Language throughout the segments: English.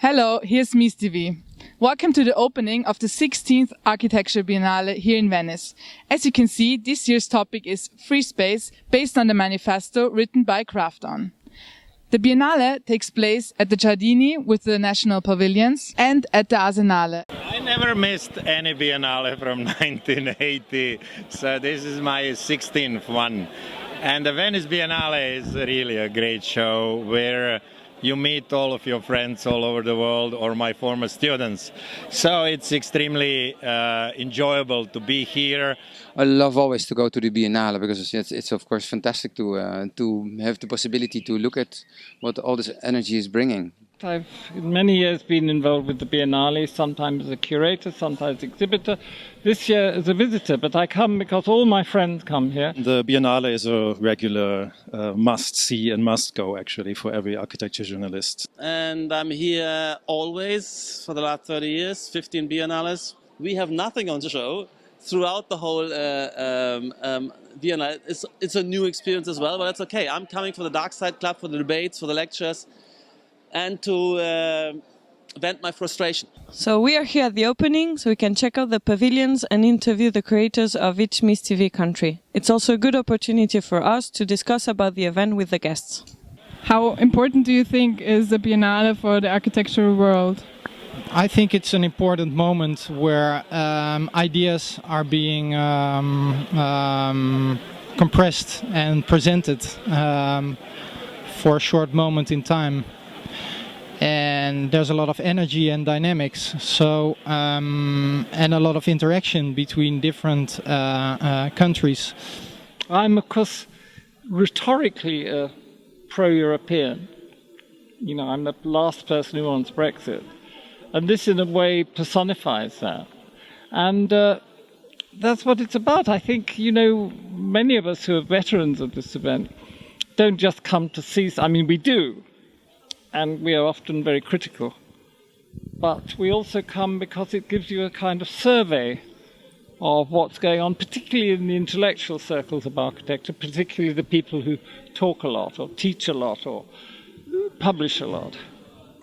Hello, here's Mies TV. Welcome to the opening of the 16th Architecture Biennale here in Venice. As you can see, this year's topic is Free Space, based on the manifesto written by GRAFT. The Biennale takes place at the Giardini with the national pavilions and at the Arsenale. I never missed any Biennale from 1980, so this is my 16th one. And the Venice Biennale is really a great show where you meet all of your friends all over the world or my former students. So it's extremely enjoyable to be here. I love always to go to the Biennale because it's of course fantastic to have the possibility to look at what all this energy is bringing. I've in many years been involved with the Biennale, sometimes as a curator, sometimes exhibitor. This year as a visitor, but I come because all my friends come here. The Biennale is a regular must-see and must-go actually for every architecture journalist. And I'm here always for the last 30 years, 15 Biennales. We have nothing on the show throughout the whole Biennale. It's a new experience as well, but that's okay. I'm coming for the Dark Side Club, for the debates, for the lectures, and to vent my frustration. So we are here at the opening, so we can check out the pavilions and interview the creators of each Mies TV country. It's also a good opportunity for us to discuss about the event with the guests. How important do you think is the Biennale for the architectural world? I think it's an important moment where ideas are being compressed and presented for a short moment in time. And there's a lot of energy and dynamics, so and a lot of interaction between different countries. I'm, of course, rhetorically a pro-European. You know, I'm the last person who wants Brexit. And this, in a way, personifies that. And that's what it's about. I think, you know, many of us who are veterans of this event don't just come to see... I mean, we do. And we are often very critical. But we also come because it gives you a kind of survey of what's going on, particularly in the intellectual circles of architecture, particularly the people who talk a lot or teach a lot or publish a lot.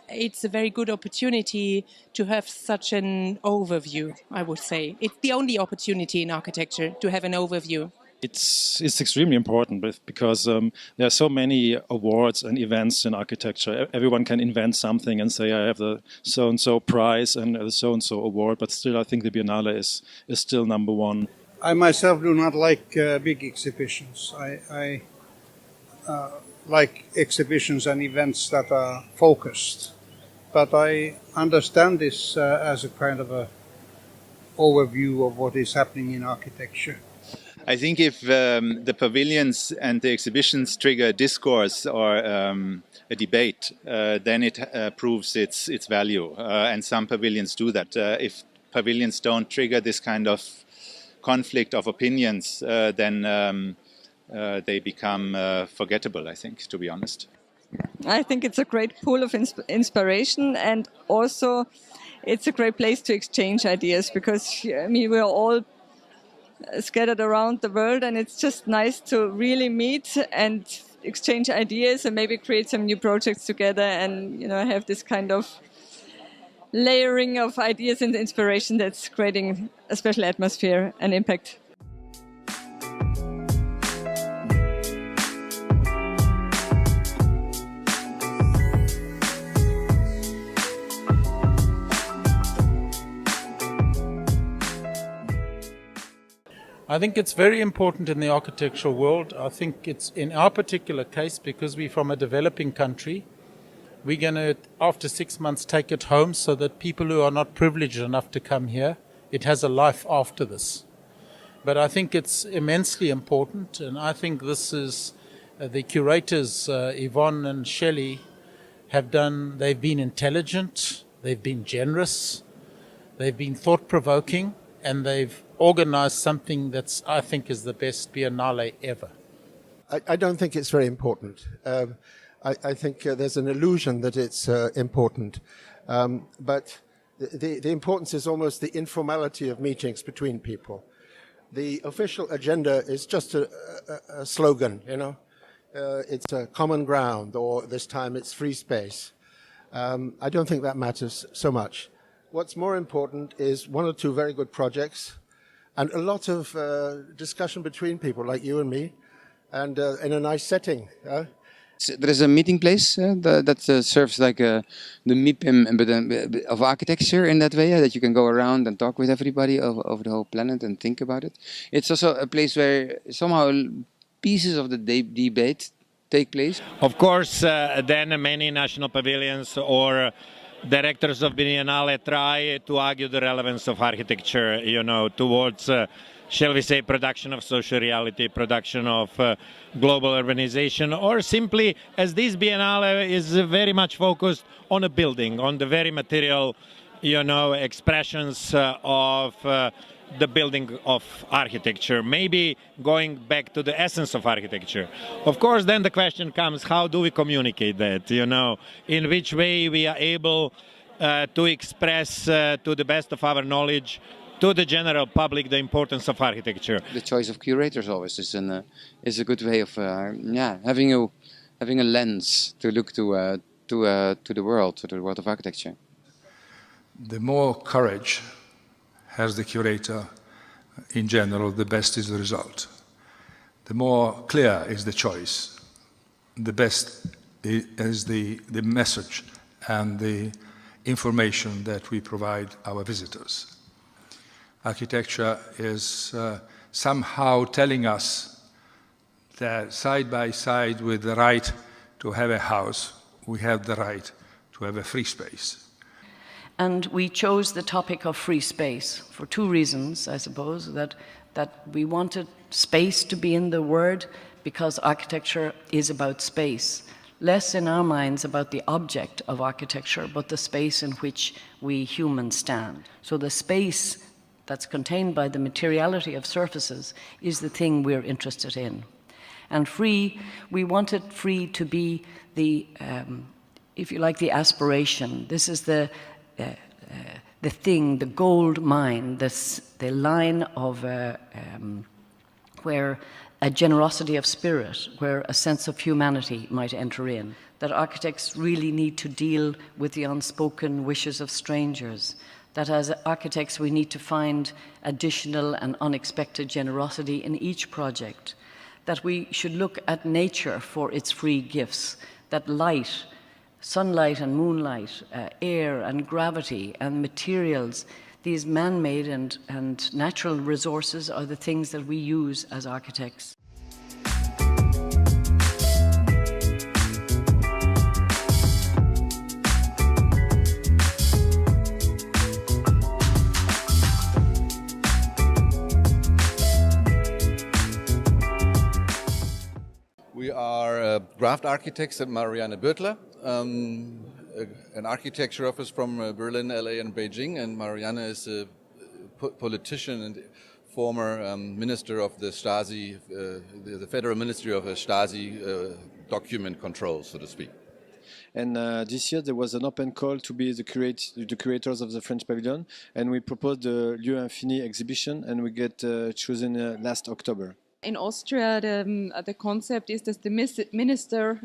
It's a very good opportunity to have such an overview, I would say. It's the only opportunity in architecture to have an overview. It's extremely important because there are so many awards and events in architecture. Everyone can invent something and say, I have the so-and-so prize and the so-and-so award, but still I think the Biennale is still number one. I myself do not like big exhibitions. I like exhibitions and events that are focused. But I understand this as a kind of a overview of what is happening in architecture. I think if the pavilions and the exhibitions trigger discourse or a debate, then it proves its value. And some pavilions do that. If pavilions don't trigger this kind of conflict of opinions, then they become forgettable, I think, to be honest. I think it's a great pool of inspiration, and also it's a great place to exchange ideas because, I mean, we're all scattered around the world, and it's just nice to really meet and exchange ideas and maybe create some new projects together and, you know, have this kind of layering of ideas and inspiration that's creating a special atmosphere and impact. I think it's very important in the architectural world. I think it's in our particular case, because we're from a developing country, we're going to, after 6 months, take it home so that people who are not privileged enough to come here, it has a life after this. But I think it's immensely important, and I think this is the curators, Yvonne and Shelley, they've been intelligent, they've been generous, they've been thought-provoking, and they've organized something that's, I think, is the best Biennale ever. I don't think it's very important. I think there's an illusion that it's important. But the importance is almost the informality of meetings between people. The official agenda is just a slogan, you know. It's a common ground, or this time it's free space. I don't think that matters so much. What's more important is one or two very good projects and a lot of discussion between people like you and me, and in a nice setting. There is a meeting place that serves like the MIPIM but of architecture in that way, that you can go around and talk with everybody of the whole planet and think about it. It's also a place where somehow pieces of the debate take place. Of course, then many national pavilions or directors of Biennale try to argue the relevance of architecture, you know, towards, shall we say, production of social reality, production of global urbanization, or simply, as this Biennale is very much focused on a building, on the very material, you know, expressions of the building of architecture, maybe going back to the essence of architecture. Of course, then the question comes, how do we communicate that, you know, in which way we are able to express to the best of our knowledge to the general public the importance of architecture. The choice of curators always is a good way of having a lens to look to the world of architecture. The more courage has the curator in general, the best is the result. The more clear is the choice, the best is the message and the information that we provide our visitors. Architecture is somehow telling us that side by side with the right to have a house, we have the right to have a free space. And we chose the topic of free space for two reasons, I suppose, that we wanted space to be in the word because architecture is about space. Less in our minds about the object of architecture, but the space in which we humans stand. So the space that's contained by the materiality of surfaces is the thing we're interested in. And free, we wanted free to be the, if you like, the aspiration. This is the thing, the gold mine, the line of where a generosity of spirit, where a sense of humanity might enter in. That architects really need to deal with the unspoken wishes of strangers. That as architects we need to find additional and unexpected generosity in each project. That we should look at nature for its free gifts. That light, sunlight and moonlight, air and gravity and materials, these man-made and natural resources are the things that we use as architects. We are GRAFT architects at Marina Bürtler, an architecture office from Berlin, LA and Beijing, and Marina is a politician and former minister of the Stasi, the Federal Ministry of Stasi document control, so to speak. And this year there was an open call to be the curators of the French Pavilion, and we proposed the Lieu Infini exhibition, and we get chosen last October. In Austria, the concept is that the Minister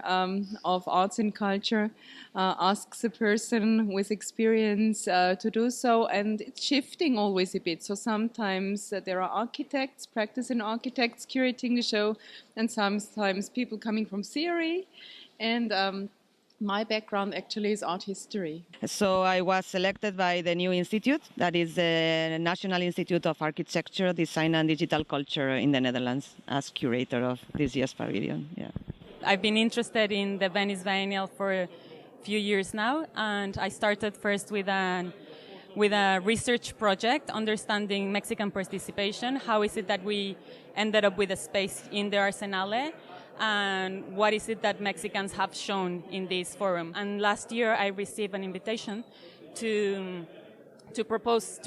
of Arts and Culture asks a person with experience to do so, and it's shifting always a bit. So sometimes there are architects, practicing architects curating the show, and sometimes people coming from theory. And my background actually is art history. So I was selected by the new institute, that is the National Institute of Architecture, Design and Digital Culture in the Netherlands, as curator of this year's pavilion. Yeah. I've been interested in the Venice Biennale for a few years now, and I started first with a research project, understanding Mexican participation. How is it that we ended up with a space in the Arsenale? And what is it that Mexicans have shown in this forum? And last year I received an invitation to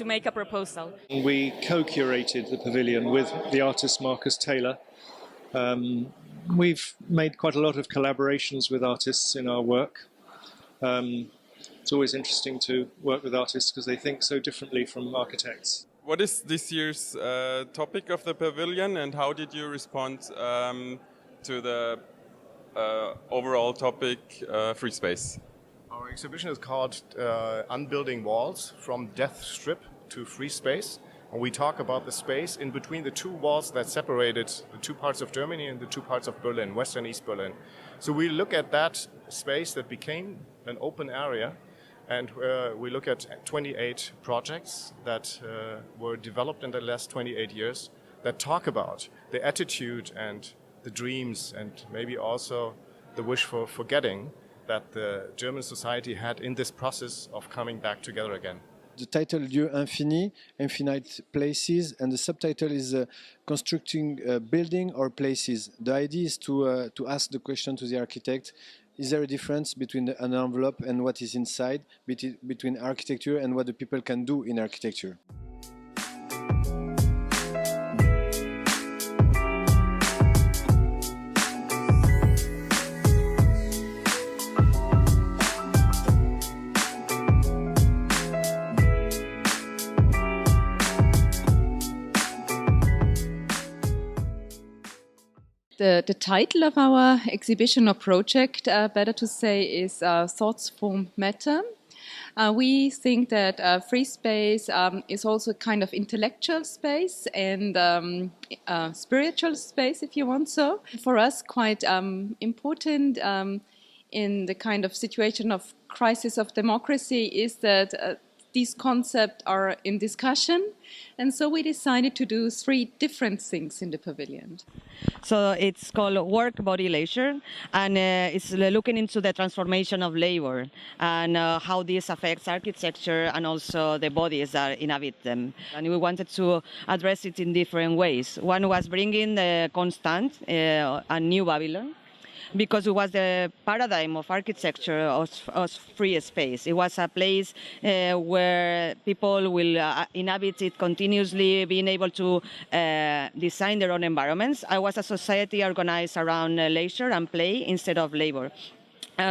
make a proposal. We co-curated the pavilion with the artist Marcus Taylor. We've made quite a lot of collaborations with artists in our work. It's always interesting to work with artists because they think so differently from architects. What is this year's topic of the pavilion, and how did you respond to the overall topic, free space? Our Our exhibition is called Unbuilding Walls, From Death Strip to Free Space. And we talk about the space in between the two walls that separated the two parts of Germany and the two parts of Berlin, West and East Berlin. So we look at that space that became an open area, and we look at 28 projects that were developed in the last 28 years that talk about the attitude and the dreams and maybe also the wish for forgetting that the German society had in this process of coming back together again. The title Lieu Infini, Infinite Places, and the subtitle is Constructing Building or Places. The idea is to ask the question to the architect, is there a difference between an envelope and what is inside, between architecture and what the people can do in architecture? The title of our exhibition or project, better to say, is Thoughts Form Matter. We think that free space is also a kind of intellectual space and spiritual space, if you want so. For us, quite important in the kind of situation of crisis of democracy is that these concepts are in discussion, and so we decided to do 3 different things in the pavilion. So it's called Work, Body, Leisure, and it's looking into the transformation of labor and how this affects architecture and also the bodies that inhabit them. And we wanted to address it in different ways. One was bringing the constant, a new Babylon, because it was the paradigm of architecture of free space. It was a place where people will inhabit it continuously, being able to design their own environments. I was a society organized around leisure and play instead of labor.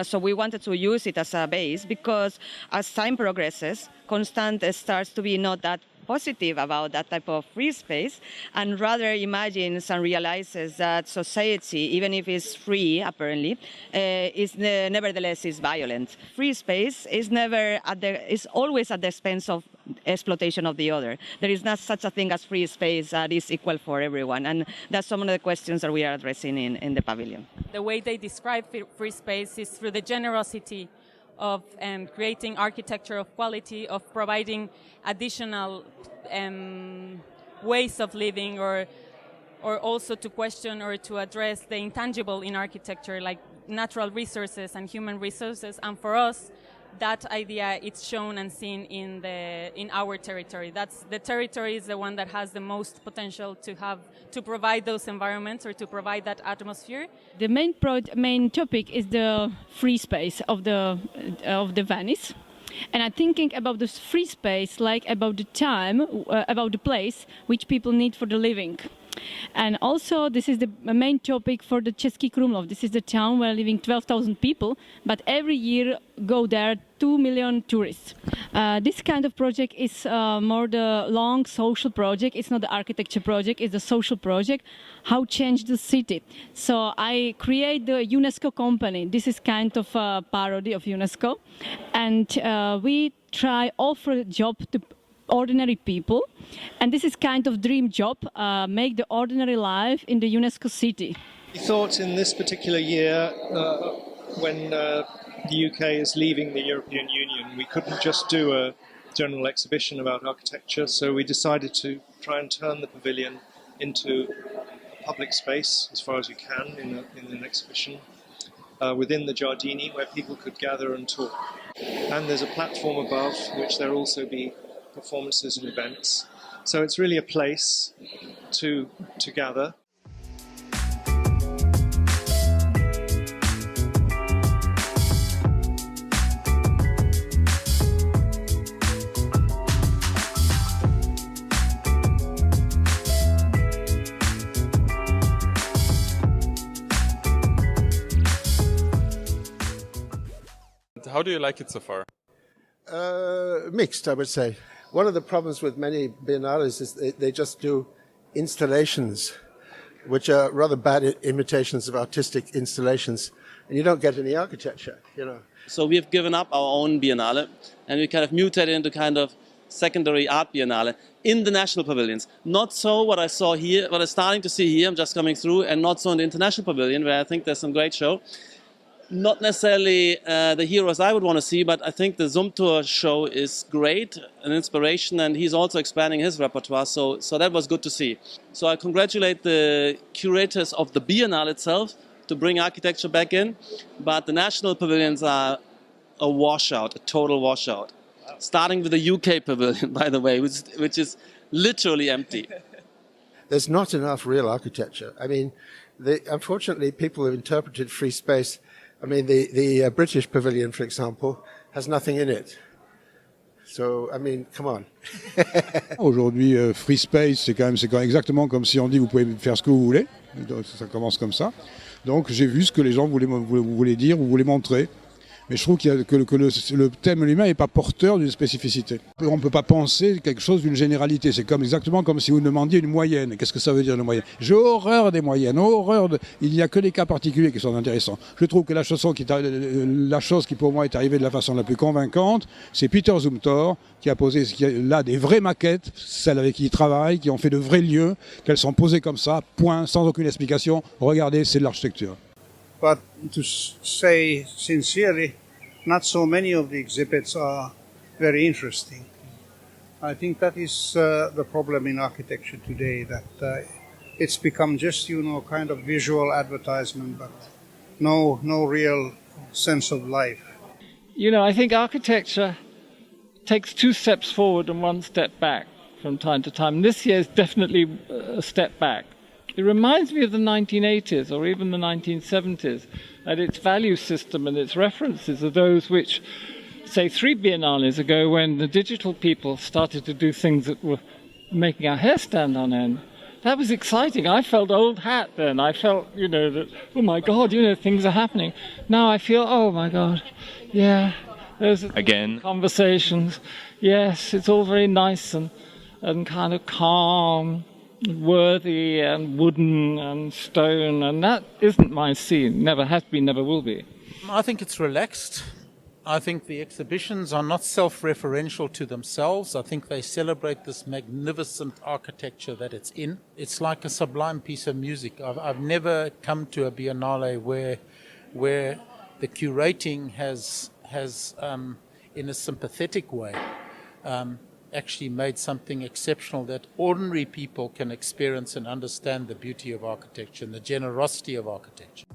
So we wanted to use it as a base because as time progresses, Constant starts to be not that positive about that type of free space and rather imagines and realizes that society, even if it's free, apparently, nevertheless is violent. Free space is always at the expense of exploitation of the other. There is not such a thing as free space that is equal for everyone, and that's some of the questions that we are addressing in the pavilion. The way they describe free space is through the generosity of creating architecture of quality, of providing additional ways of living, or also to question or to address the intangible in architecture, like natural resources and human resources. And for us, that idea it's shown and seen in our territory. The territory is the one that has the most potential to provide those environments or to provide that atmosphere. The main topic is the free space of the Venice. And I'm thinking about this free space like about the time, about the place which people need for the living. And also this is the main topic for the Český Krumlov. This is the town where living 12,000 people, but every year go there 2 million tourists. This kind of project is more the long social project. It's not the architecture project, it's a social project. How change the city. So I create the UNESCO company. This is kind of a parody of UNESCO. And we try offer a job to ordinary people, and this is kind of dream job, make the ordinary life in the UNESCO city. We thought in this particular year, when the UK is leaving the European Union, we couldn't just do a general exhibition about architecture, so we decided to try and turn the pavilion into a public space as far as we can in an exhibition within the Giardini, where people could gather and talk. And there's a platform above, which there'll also be performances and events. So it's really a place to gather. How do you like it so far? Mixed, I would say. One of the problems with many biennales is they just do installations, which are rather bad imitations of artistic installations. and you don't get any architecture, you know. So we've given up our own Biennale, and we kind of mutated into kind of secondary art Biennale in the national pavilions. Not so what I saw here, what I'm starting to see here, I'm just coming through, and not so in the international pavilion, where I think there's some great show. Not necessarily the heroes I would want to see, but I think the Zumthor show is great, an inspiration, and he's also expanding his repertoire, so that was good to see. So I congratulate the curators of the Biennale itself to bring architecture back in, but the national pavilions are a washout, a total washout. Starting with the UK pavilion, by the way, which is literally empty. There's not enough real architecture. I mean, unfortunately, people have interpreted free space. I mean, the British pavilion, for example, has nothing in it. So, I mean, come on. Aujourd'hui, free space, c'est quand même exactement comme si on dit vous pouvez faire ce que vous voulez. Donc, ça commence comme ça. Donc, j'ai vu ce que les gens voulaient dire ou voulaient montrer. Mais je trouve que le thème lui-même n'est pas porteur d'une spécificité. On ne peut pas penser quelque chose d'une généralité. C'est exactement comme si vous demandiez une moyenne. Qu'est-ce que ça veut dire une moyenne? J'ai horreur des moyennes, il n'y a que les cas particuliers qui sont intéressants. Je trouve que la chose qui pour moi est arrivée de la façon la plus convaincante, c'est Peter Zumthor qui a posé là des vraies maquettes, celles avec qui il travaille, qui ont fait de vrais lieux, qu'elles sont posées comme ça, point, sans aucune explication. Regardez, c'est de l'architecture. But to say sincerely, not so many of the exhibits are very interesting. I think that is the problem in architecture today, that it's become just, kind of visual advertisement, but no real sense of life. I think architecture takes 2 steps forward and 1 step back from time to time. This year is definitely a step back. It reminds me of the 1980s or even the 1970s, and its value system and its references are those which, say, 3 biennales ago, when the digital people started to do things that were making our hair stand on end. That was exciting. I felt old hat then. I felt, that, oh my God, things are happening. Now I feel, oh my God, yeah, there's again conversations. Yes, it's all very nice and kind of calm, worthy and wooden and stone, and that isn't my scene. Never has been, never will be. I think it's relaxed. I think the exhibitions are not self-referential to themselves. I think they celebrate this magnificent architecture that it's in. It's like a sublime piece of music. I've never come to a biennale where the curating has in a sympathetic way, actually made something exceptional that ordinary people can experience and understand the beauty of architecture and the generosity of architecture.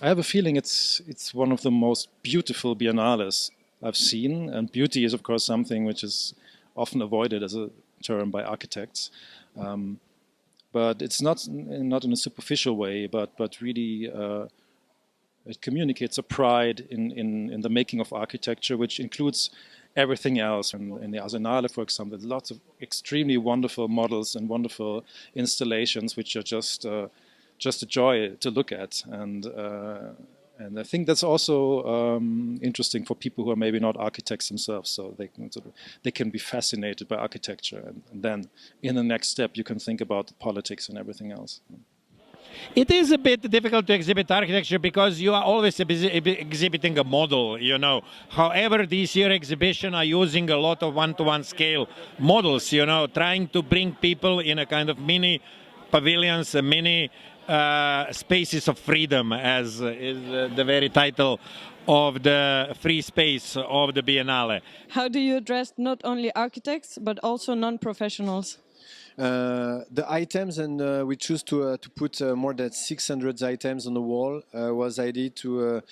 I have a feeling it's one of the most beautiful biennales I've seen, and beauty is of course something which is often avoided as a term by architects, but it's not in a superficial way, but really it communicates a pride in the making of architecture, which includes everything else. In the Arsenale, for example, there's lots of extremely wonderful models and wonderful installations which are just a joy to look at, and I think that's also interesting for people who are maybe not architects themselves, so they can be fascinated by architecture, and then in the next step you can think about the politics and everything else. It is a bit difficult to exhibit architecture because you are always exhibiting a model, However, this year exhibition are using a lot of one-to-one scale models, trying to bring people in a kind of mini pavilions, mini spaces of freedom, as is the very title of the free space of the Biennale. How do you address not only architects but also non-professionals? The items, and we choose to put more than 600 items on the wall, was idea to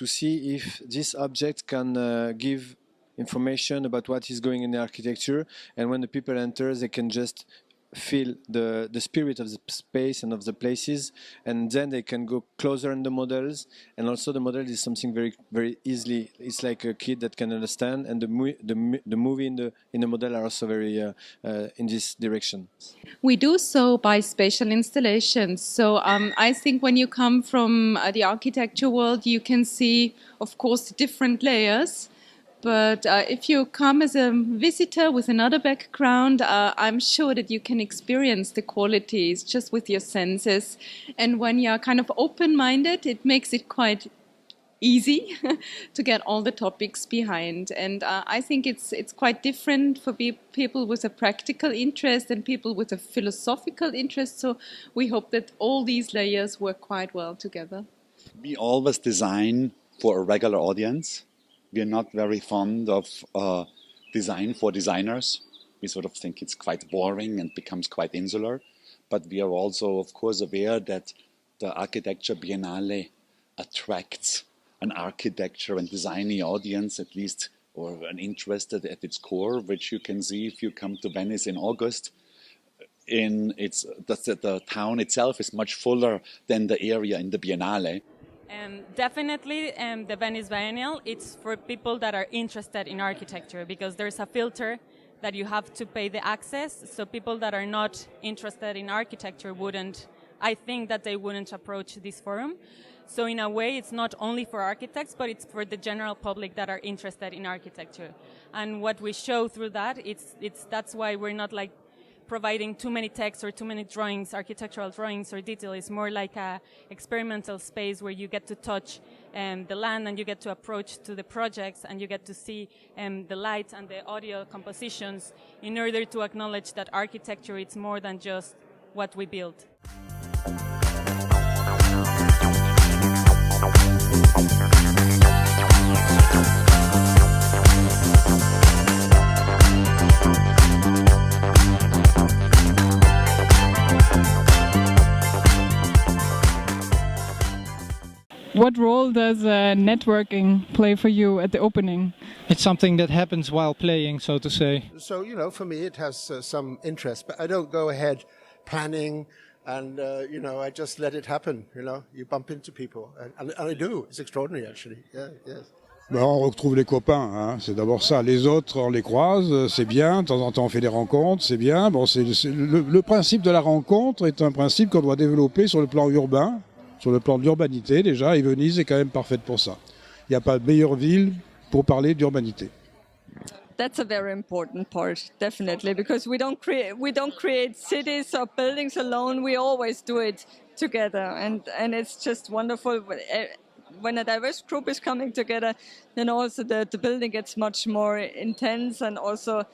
see if this object can give information about what is going in the architecture, and when the people enter, they can just feel the spirit of the space and of the places, and then they can go closer in the models. And also the model is something very, very easily, it's like a kid that can understand, and the movie in the model are also very in this direction. We do so by spatial installations. So I think when you come from the architecture world, you can see, of course, different layers. But if you come as a visitor with another background, I'm sure that you can experience the qualities just with your senses. And when you're kind of open-minded, it makes it quite easy to get all the topics behind. And I think it's quite different for people with a practical interest and people with a philosophical interest. So we hope that all these layers work quite well together. We always design for a regular audience. We are not very fond of design for designers. We sort of think it's quite boring and becomes quite insular. But we are also, of course, aware that the Architecture Biennale attracts an architecture and designy audience, at least, or an interested at its core, which you can see if you come to Venice in August. The town itself is much fuller than the area in the Biennale. Definitely, the Venice Biennial, it's for people that are interested in architecture, because there's a filter that you have to pay the access. So people that are not interested in architecture I think that they wouldn't approach this forum. So in a way, it's not only for architects, but it's for the general public that are interested in architecture. And what we show through that, that's why we're not like providing too many texts or too many drawings, architectural drawings or detail. It's more like a experimental space where you get to touch the land and you get to approach to the projects and you get to see the light and the audio compositions in order to acknowledge that architecture is more than just what we build. What role does networking play for you at the opening? It's something that happens while playing, so to say. So, for me it has some interest, but I don't go ahead planning and, I just let it happen, You bump into people, and I do. It's extraordinary, actually. Yeah, yes. Ben, on retrouve les copains, hein. C'est d'abord ça. Les autres, on les croise, c'est bien. De temps en temps, on fait des rencontres, c'est bien. Bon, le principe de la rencontre est un principe qu'on doit développer sur le plan urbain, sur le plan de l'urbanité déjà, et Venise est quand même parfaite pour ça. Il n'y a pas de meilleure ville pour parler d'urbanité. That's a very important part, definitely, because we don't create cities or buildings alone. We always do it together, and it's just wonderful. When a diverse group is coming together, then also the building gets much more intense and also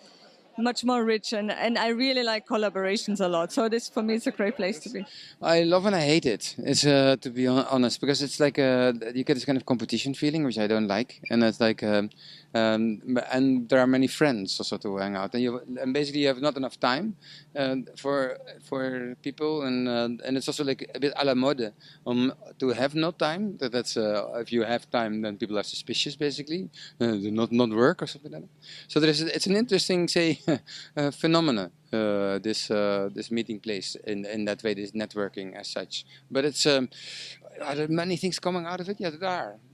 much more rich, and I really like collaborations a lot. So this, for me, is a great place to be. I love and I hate it. It's to be honest, because it's like you get this kind of competition feeling, which I don't like, and it's like and there are many friends also to hang out, and basically you have not enough time for people, and it's also like a bit à la mode to have no time. That's if you have time, then people are suspicious, basically, not work or something like that. So it's an interesting, say, phenomenon. This meeting place in that way, this networking as such. But it's are there many things coming out of it? Yeah,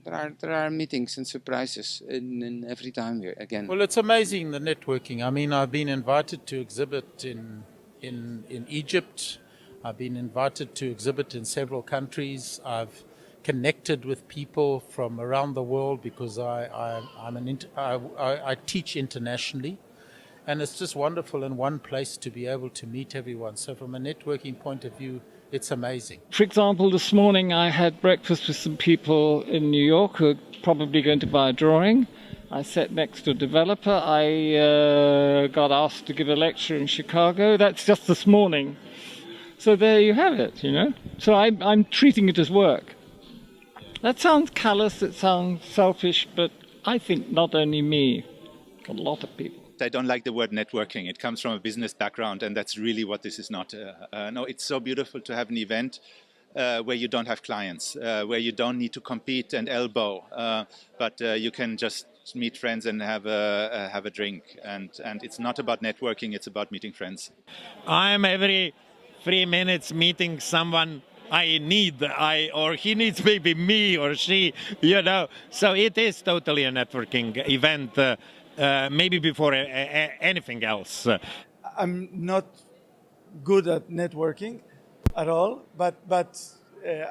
there are meetings and surprises in every time here again. Well, it's amazing, the networking. I mean, I've been invited to exhibit in Egypt. I've been invited to exhibit in several countries. I've connected with people from around the world because I teach internationally. And it's just wonderful in one place to be able to meet everyone. So from a networking point of view, it's amazing. For example, this morning I had breakfast with some people in New York who are probably going to buy a drawing. I sat next to a developer. I got asked to give a lecture in Chicago. That's just this morning. So there you have it, So I'm treating it as work. That sounds callous, it sounds selfish, but I think not only me, a lot of people. I don't like the word networking. It comes from a business background, and that's really what this is not. No, it's so beautiful to have an event where you don't have clients, where you don't need to compete and elbow, but you can just meet friends and have a drink. And it's not about networking, it's about meeting friends. I'm every 3 minutes meeting someone I need, or he needs maybe me or she, you know. So it is totally a networking event, maybe before anything else. I'm not good at networking at all, but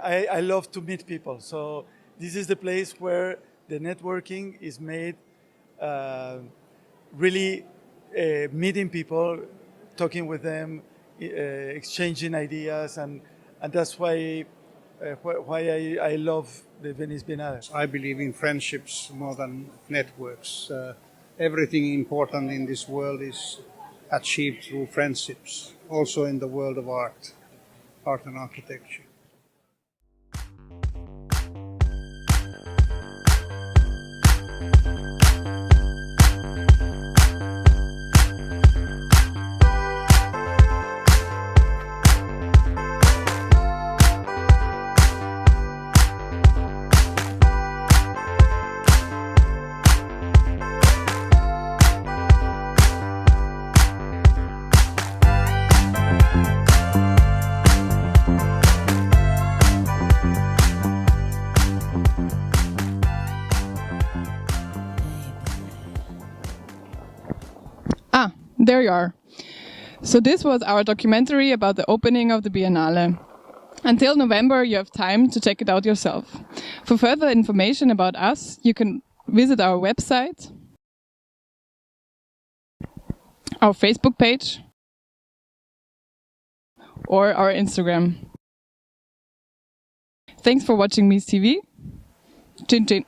I love to meet people. So this is the place where the networking is made, really meeting people, talking with them, exchanging ideas, and that's why I love the Venice Biennale. I believe in friendships more than networks. Everything important in this world is achieved through friendships, also in the world of art and architecture. There you are. So this was our documentary about the opening of the Biennale. Until November, you have time to check it out yourself. For further information about us, you can visit our website, our Facebook page, or our Instagram. Thanks for watching Mies TV. Chin chin.